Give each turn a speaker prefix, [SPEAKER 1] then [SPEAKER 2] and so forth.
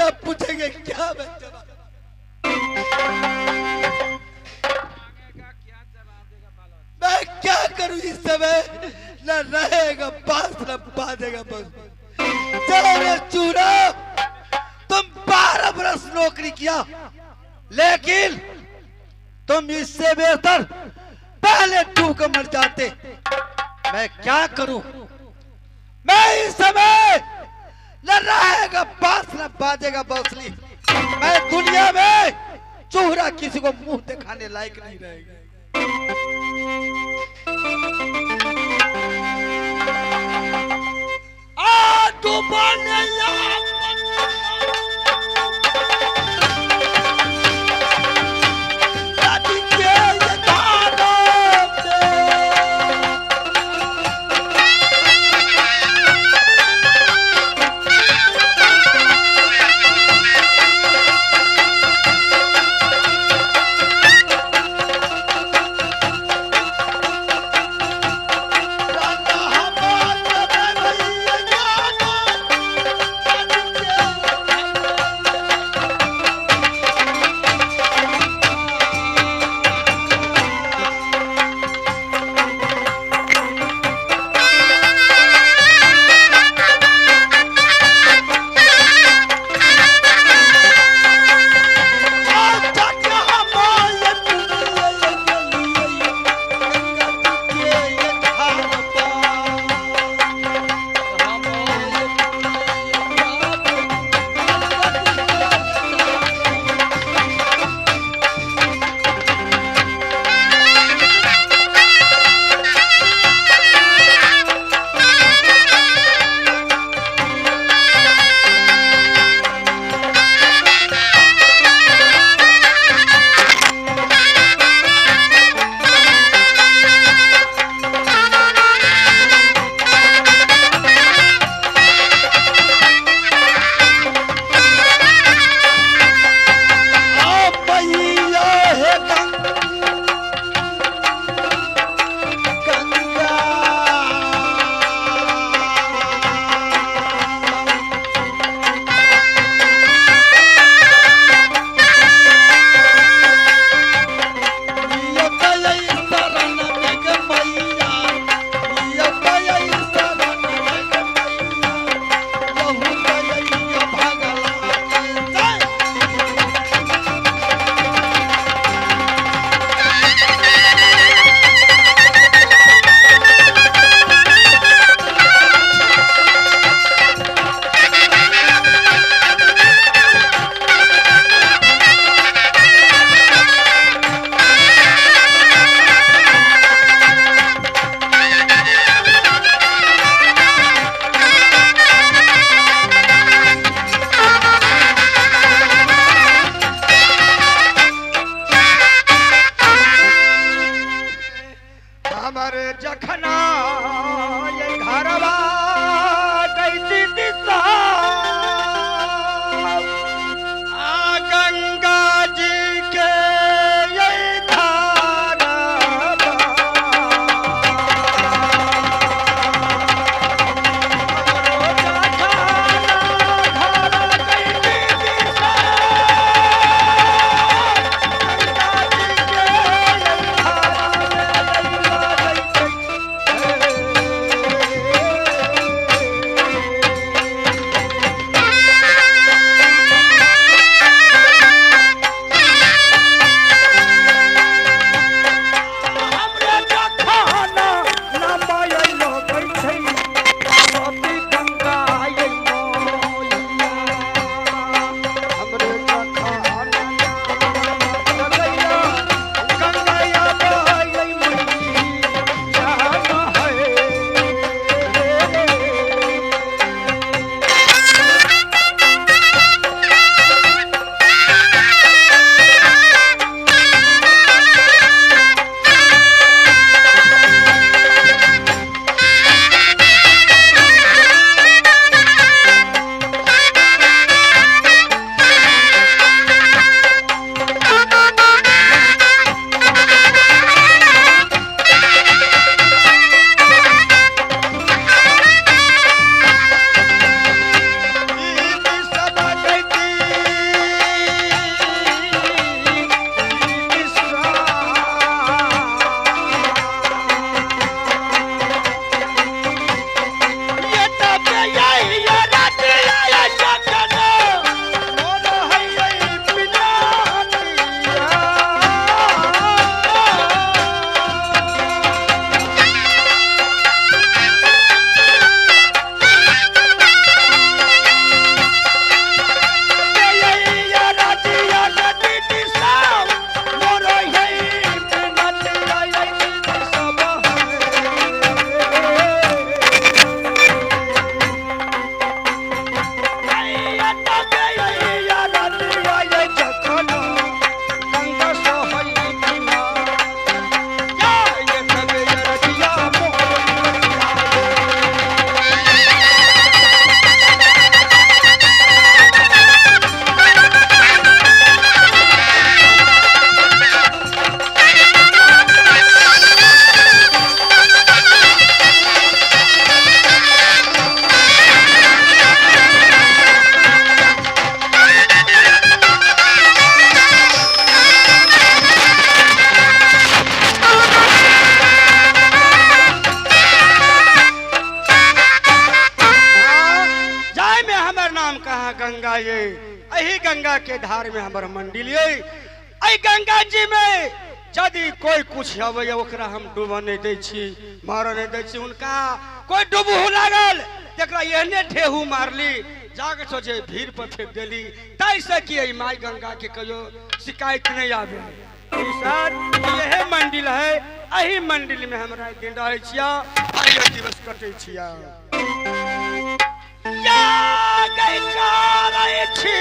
[SPEAKER 1] क्या पूछेंगे, क्या मैं जवाब मैं क्या करूं इस समय? न रहेगा बांस न बांधेगा बस। चलो रे चूरा, तुम 12 बरस नौकरी किया, लेकिन तुम इससे बेहतर पहले डूब कर मर जाते। मैं क्या करूं? मैं इस समय न रहेगा बांस न बाजेगा बांसुरी। मैं दुनिया में चूरा किसी को मुंह दिखाने लायक नहीं रहेगा। आ डूबने
[SPEAKER 2] हमार नाम कहा गंगा ये यही गंगा के धार में हमार मंदिर ये आई गंगा जी में यदि कोई कुछ अबे ओकरा हम डूबा नहीं दे छी मार नहीं दे छी उनका कोई डूबू लागल जरा एहने ठेहू मारली जाके सोचे भीड़ पर फेंक देली तैसे कि माई गंगा के कहियो शिकायत नहीं आवे यह मंदिर है यही मंदिर में हमरा दिन रहे छिया आइयो दिवस कटे छिया या गंगा रहे छी